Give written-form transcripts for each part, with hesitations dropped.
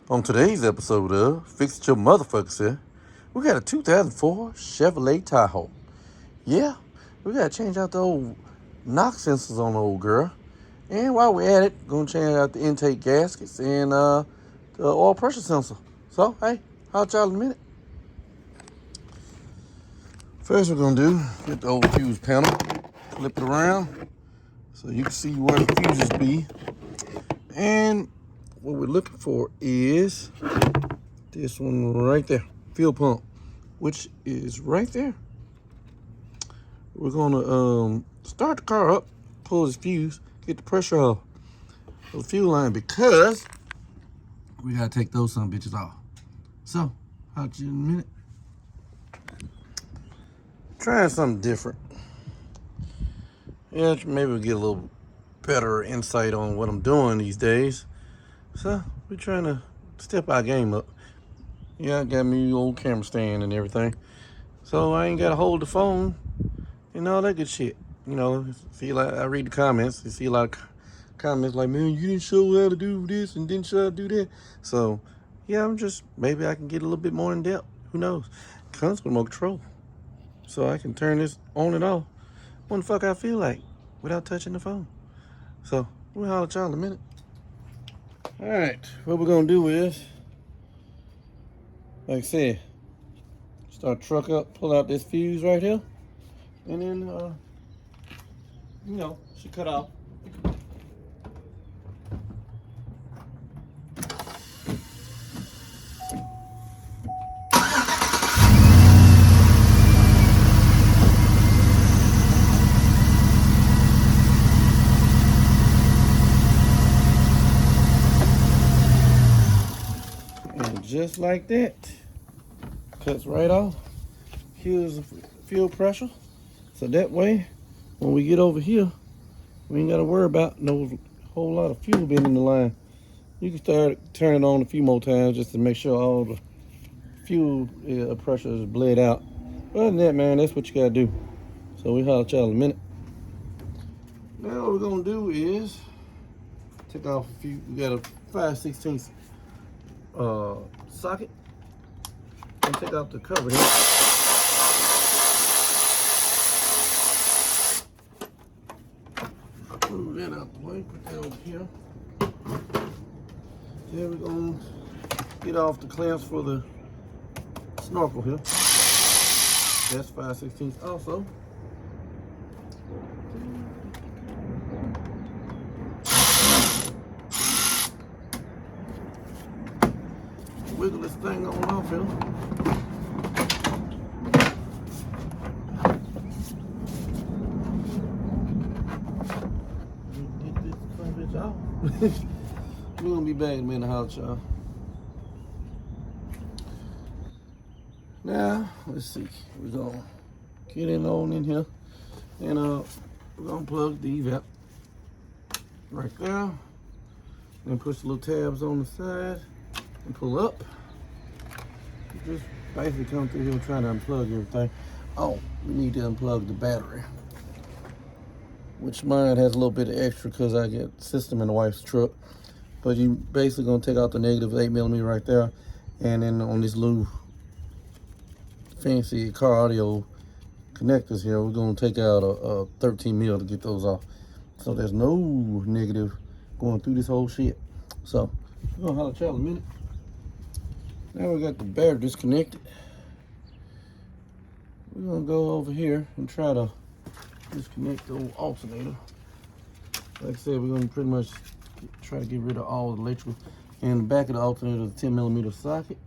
On today's episode of Fix It Your Motherfucker Self, we got a 2004 Chevrolet Tahoe. Yeah, we gotta change out the old knock sensors on the old girl. And while we're at it, gonna change out the intake gaskets and the oil pressure sensor. So, hey, I'll y'all in a minute. First we're gonna do, get the old fuse panel, flip it around so you can see where the fuses be. And what we're looking for is this one right there, fuel pump, which is right there. We're gonna start the car up, pull this fuse, get the pressure off the fuel line because we gotta take those some bitches off. So, I'll see you in a minute. Trying something different. Yeah, maybe we'll get a little better insight on what I'm doing these days. So, we're trying to step our game up. Yeah, I got me old camera stand and everything. So I ain't gotta hold the phone and all that good shit. You know, see, like I read the comments, you see a lot of comments like, man, you didn't show how to do this and didn't show how to do that. So, yeah, maybe I can get a little bit more in depth. Who knows? Comes with more control. So I can turn this on and off when the fuck I feel like without touching the phone. So, we'll holler at y'all in a minute. All right, what we're gonna do is, like I said, start truck up, pull out this fuse right here, and then, should cut off. And just like that, cuts right off. Here's the fuel pressure. So that way, when we get over here, we ain't gotta worry about no whole lot of fuel being in the line. You can start turning it on a few more times just to make sure all the fuel pressure is bled out. Other than that, man, that's what you gotta do. So we holler at y'all in a minute. Now what we're gonna do is take off a few. We got a 5/16 socket and take off the cover here. Move that out the way, put that over here. Then we're gonna get off the clamps for the snorkel here. That's 5/16 also. Wiggle this thing on off here. Get this son bitch out. We're gonna be back in a minute, house, y'all. Now, let's see. We're gonna get it on in here. And we're gonna plug the evap right there. Then push the little tabs on the side and pull up. Just basically come through here and try to unplug everything. Oh, we need to unplug the battery, which mine has a little bit of extra because I get system in the wife's truck. But you basically gonna take out the negative 8mm right there, and then on this little fancy car audio connectors here, we're gonna take out a 13mm to get those off. So there's no negative going through this whole shit. So we're gonna holler at y'all in a minute. Now we got the battery disconnected. We're gonna go over here and try to disconnect the old alternator. Like I said, we're gonna pretty much try to get rid of all the electrical. And the back of the alternator is a 10mm socket.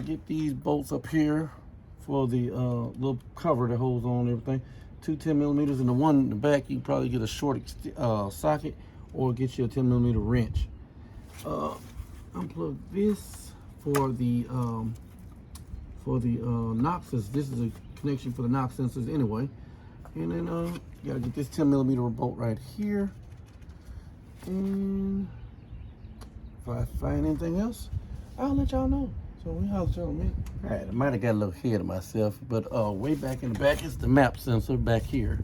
Get these bolts up here for the little cover that holds on everything. Two 10mm, and the one in the back you can probably get a short socket or get you a 10mm wrench. Unplug this for the knock sensors. This is a connection for the knock sensors anyway. And then you gotta get this 10mm bolt right here. And if I find anything else, I'll let y'all know. So we holler at y'all in a minute. All right, I might have got a little ahead of myself, but way back in the back is the map sensor back here.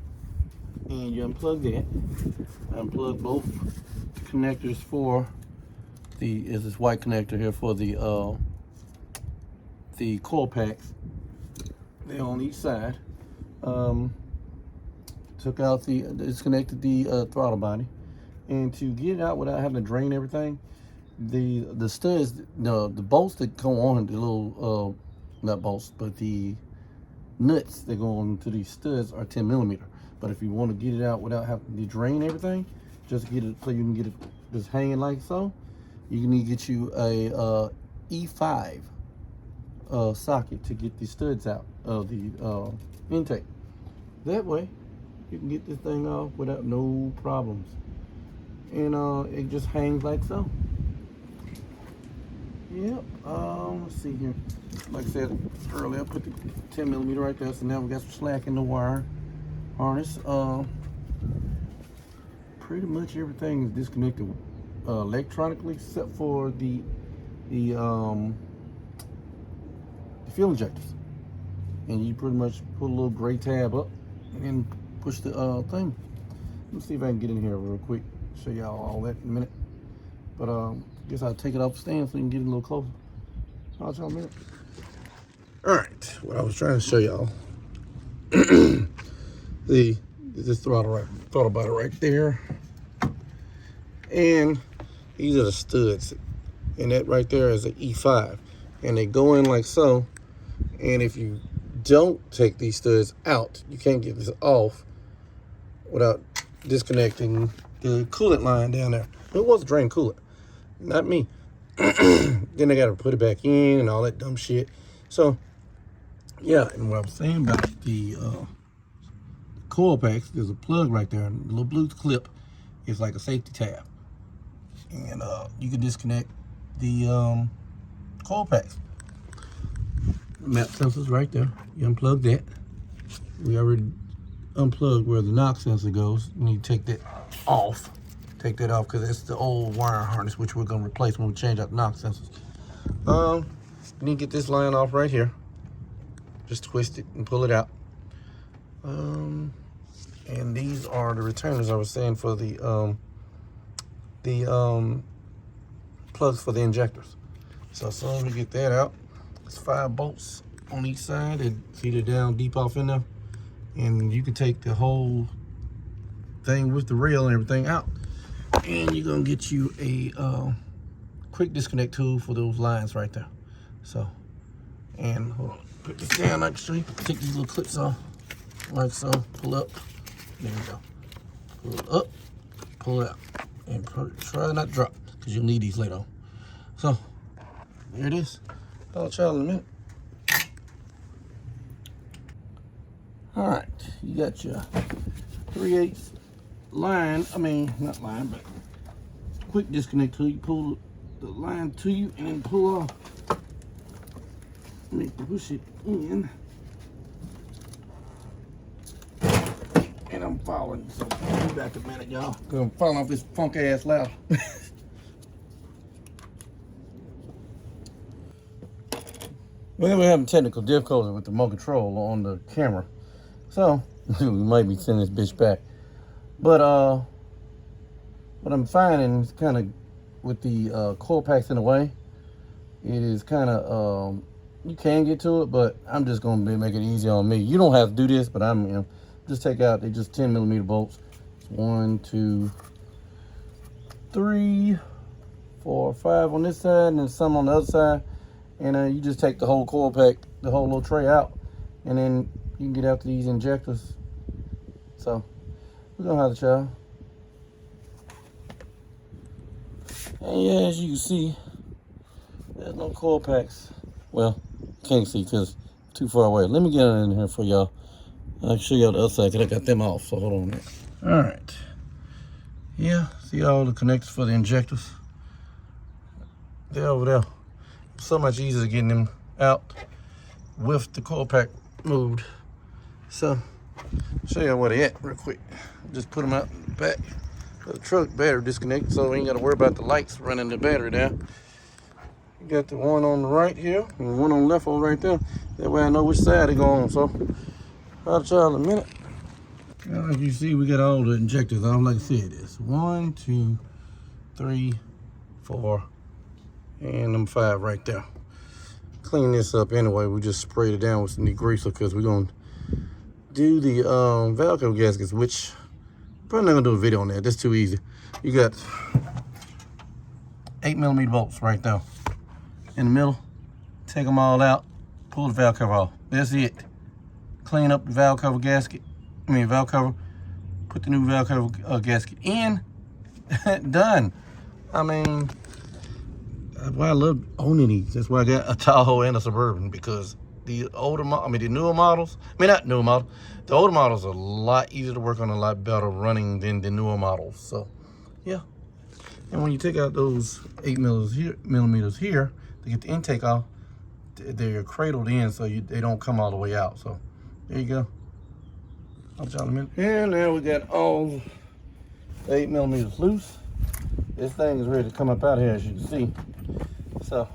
And you unplug that. Unplug both connectors for this white connector here for the coil packs. They're on each side. Took out disconnected the throttle body, and to get it out without having to drain everything, the studs, the bolts that go on, the little not bolts, but the nuts that go on to these studs are 10 millimeter. But if you want to get it out without having to drain everything, just get it so you can get it just hanging like so, you need to get you a E5 socket to get the studs out of the intake. That way you can get this thing off without no problems, and it just hangs like so. Yep. Let's see here. Like I said earlier, I put the 10 millimeter right there, so now we got some slack in the wire harness. Pretty much everything is disconnected electronically except for the fuel injectors, and you pretty much put a little gray tab up and push the thing. Let's see if I can get in here real quick, show y'all all that in a minute. But I guess I'll take it off the stand so you can get a little closer. I'll tell you in a minute. All right, what I was trying to show y'all, this throttle body right there, and these are the studs, and that right there is an E5, and they go in like so. And if you don't take these studs out, you can't get this off without disconnecting the coolant line down there. It was drain coolant, not me. Then they got to put it back in and all that dumb shit. So yeah, and what I was saying about the coil packs, there's a plug right there, and a little blue clip is like a safety tab, and you can disconnect the coil packs. Map sensors right there. You unplug that. We already unplugged where the knock sensor goes. You need to take that off. Take that off because it's the old wire harness, which we're going to replace when we change out the knock sensors. You need to get this line off right here. Just twist it and pull it out. And these are the returners I was saying for the plugs for the injectors. So as soon as we get that out, it's 5 bolts on each side and feed it down deep off in there, and you can take the whole thing with the rail and everything out, and you're gonna get you a quick disconnect tool for those lines right there. So, and hold on, put this down actually, take these little clips off like so, pull up, there we go, pull up, pull out, and try not to drop because you'll need these later on. So there it is. I'll try in a minute. All right, you got your 3/8 line, not line, but quick disconnect tool. You pull the line to you and then pull off. Let me push it in. And I'm following, so be back a minute, y'all. I'm falling off this funk ass ladder. Well, we're having technical difficulty with the remote control on the camera, so we might be sending this bitch back. But what I'm finding is kind of with the coil packs in the way, it is kind of you can get to it, but I'm just gonna make it easy on me. You don't have to do this, but I'm just take out. They just 10 millimeter bolts. It's 1, 2, 3, 4, 5 on this side, and then some on the other side. And you just take the whole coil pack, the whole little tray out, and then you can get after these injectors. So we're gonna have to try. And yeah, as you can see, there's no coil packs. Well, can't see because too far away. Let me get in here for y'all. I'll show y'all the other side because I got them off. So hold on a minute. All right. Yeah, see all the connectors for the injectors. They're over there. So much easier getting them out with the coil pack moved. So show you where they at real quick. Just put them out in the back of the truck, battery disconnected, so we ain't got to worry about the lights running the battery down. You got the one on the right here and one on the left over right there. That way I know which side they go on. So I'll try in a minute. Now, as you see, we got all the injectors on. Like I said, it's 1, 2, 3, 4, and number 5 right there. Clean this up anyway. We just sprayed it down with some degreaser because we're gonna do the valve cover gaskets, which probably not gonna do a video on that. That's too easy. You got 8mm bolts right there in the middle. Take them all out. Pull the valve cover off. That's it. Clean up the valve cover gasket. Valve cover. Put the new valve cover gasket in. Done. I mean, why I love owning these. That's why I got a Tahoe and a Suburban, because the newer models, not newer models, the older models are a lot easier to work on, a lot better running than the newer models. So, yeah. And when you take out those 8mm here to get the intake off, they're cradled in so they don't come all the way out. So, there you go. I'll tell you in a minute. And now we got all the 8mm loose. This thing is ready to come up out of here, as you can see. So,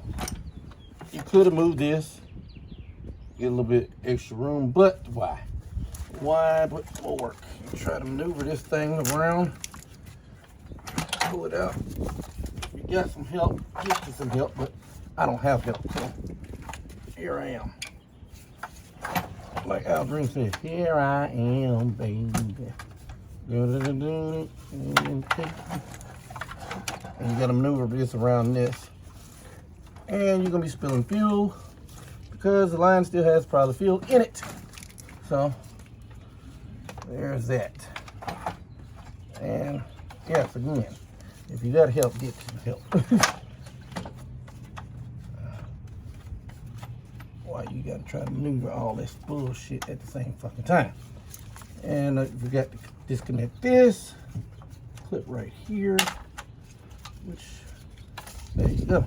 you could have moved this, get a little bit extra room, but why? Why put more work? You try to maneuver this thing around, pull it out. You got some help, get you some help, but I don't have help, so here I am. Like Al Green said, here I am, baby. And you gotta maneuver this around this. And you're gonna be spilling fuel because the line still has probably fuel in it. So there's that. And yes, again, if you got help, get some help. Why you gotta try to maneuver all this bullshit at the same fucking time? And you got to disconnect this clip right here, which there you go.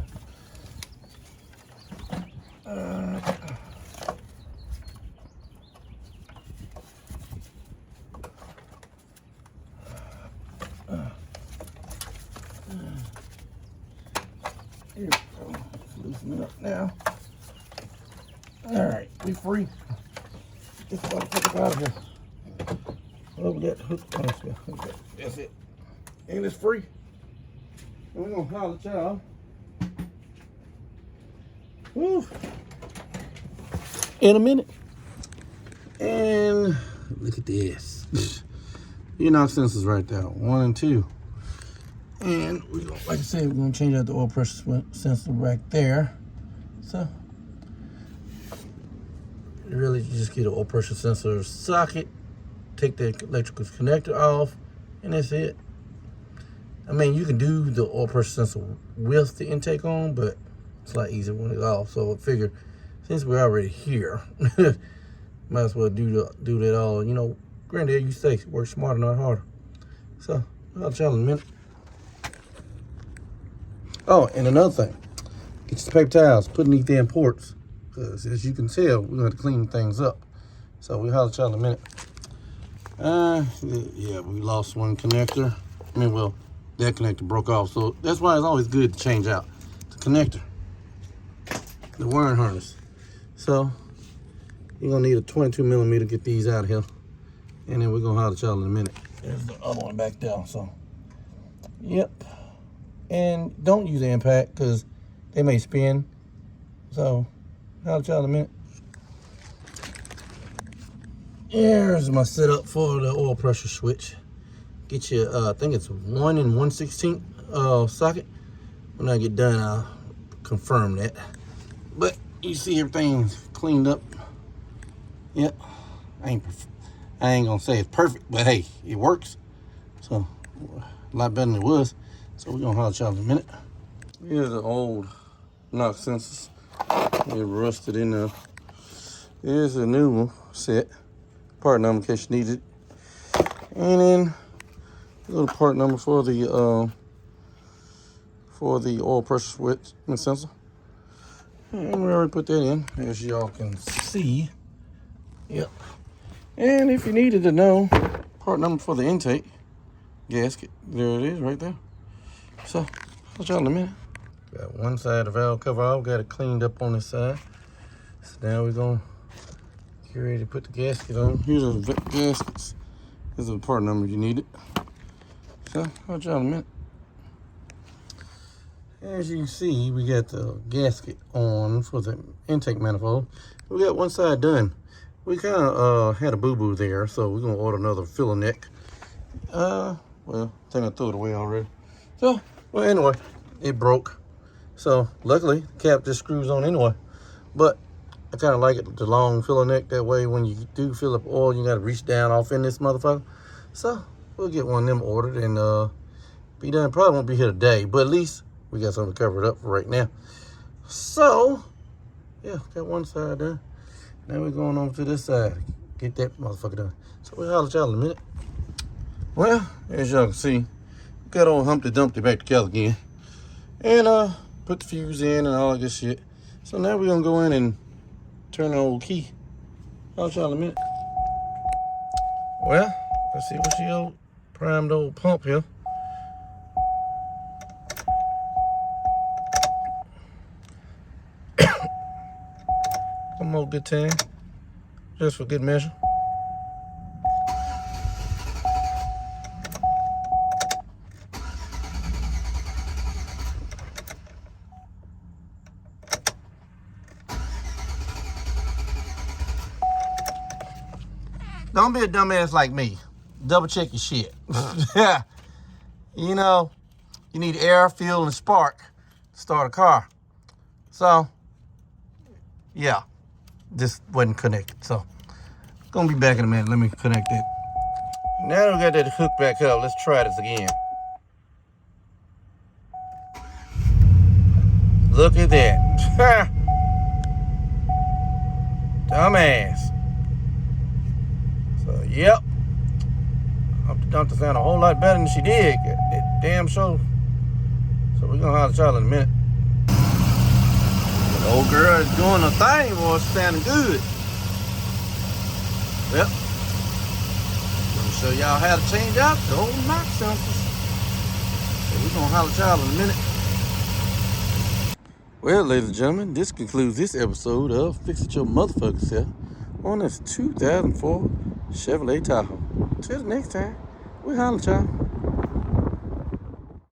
Here we go. Loosen it up now. Alright, we free. Get this motherfucker out of here. Oh, we got the hook. Okay, that's it. And it's free. And we're gonna holler at y'all. Woo. In a minute. And look at this. Your knock sensors right there, 1 and 2. And we gonna, like I said, we're gonna change out the oil pressure sensor right there. So really just get an oil pressure sensor socket, take the electrical connector off, and that's it. I mean, you can do the oil pressure sensor with the intake on, but it's a lot easier when it's off. So I figure, since we're already here, might as well do that all. You know, granddad used to say, work smarter, not harder. So I'll tell you in a minute. Oh, and another thing, get your paper towels, put in these damn ports, because as you can tell, we're going to clean things up. So we'll holler at y'all in a minute. Yeah, we lost one connector. Well, that connector broke off, so that's why it's always good to change out the connector, the wiring harness. So you're gonna need a 22mm to get these out of here, and then we're gonna holler at y'all in a minute. There's the other one back there. So, yep. And don't use the impact because they may spin. So, holler at y'all in a minute. Here's my setup for the oil pressure switch. Get you, I think it's 1 1/16 socket. When I get done, I'll confirm that. But you see everything's cleaned up. Yep. I ain't gonna say it's perfect, but hey, it works. So a lot better than it was. So we're gonna holler at y'all in a minute. Here's the old knock sensors. They're rusted in there. Here's a new one set. Part number in case you need it. And then a little part number for the oil pressure switch and sensor. And we already put that in, as y'all can see. Yep. And if you needed to know, part number for the intake gasket, there it is right there. So, I'll y'all in a minute. Got one side of the valve cover off, got it cleaned up on this side. So now we're gonna get ready to put the gasket on. Here's the gaskets. Here's the part number you need it. So, I'll y'all in a minute. As you can see, we got the gasket on for the intake manifold. We got one side done. We kind of had a boo-boo there, so we're gonna order another filler neck. Well, I think I threw it away already. So, well, anyway, it broke. So, luckily, the cap just screws on anyway. But I kind of like it, the long filler neck. That way, when you do fill up oil, you got to reach down off in this motherfucker. So, we'll get one of them ordered and be done. Probably won't be here today, but at least we got something to cover it up for right now. So, yeah, got one side done. Now we're going over to this side. Get that motherfucker done. So we'll holler at y'all in a minute. Well, as y'all can see, we got old Humpty Dumpty back together again. And put the fuse in and all that good shit. So now we're gonna go in and turn the old key. Holler at y'all in a minute. Well, let's see what she old primed old pump here. One more good time, just for good measure. Don't be a dumbass like me. Double check your shit. You know, you need air, fuel, and spark to start a car. So, yeah. This wasn't connected, so gonna be back in a minute. Let me connect it. Now that we got that hook back up, let's try this again. Look at that. Dumbass. So, yep. Humpty Dumpty sound a whole lot better than she did. That damn show. So we're gonna holler at y'all in a minute. Old girl is doing a thing, boy, it's sounding good. Yep. Gonna show y'all how to change out the old knock sensors. So we're gonna holler at y'all in a minute. Well, ladies and gentlemen, this concludes this episode of Fix It Your Motherfucker Self on this 2004 Chevrolet Tahoe. Till the next time, we'll holler at y'all.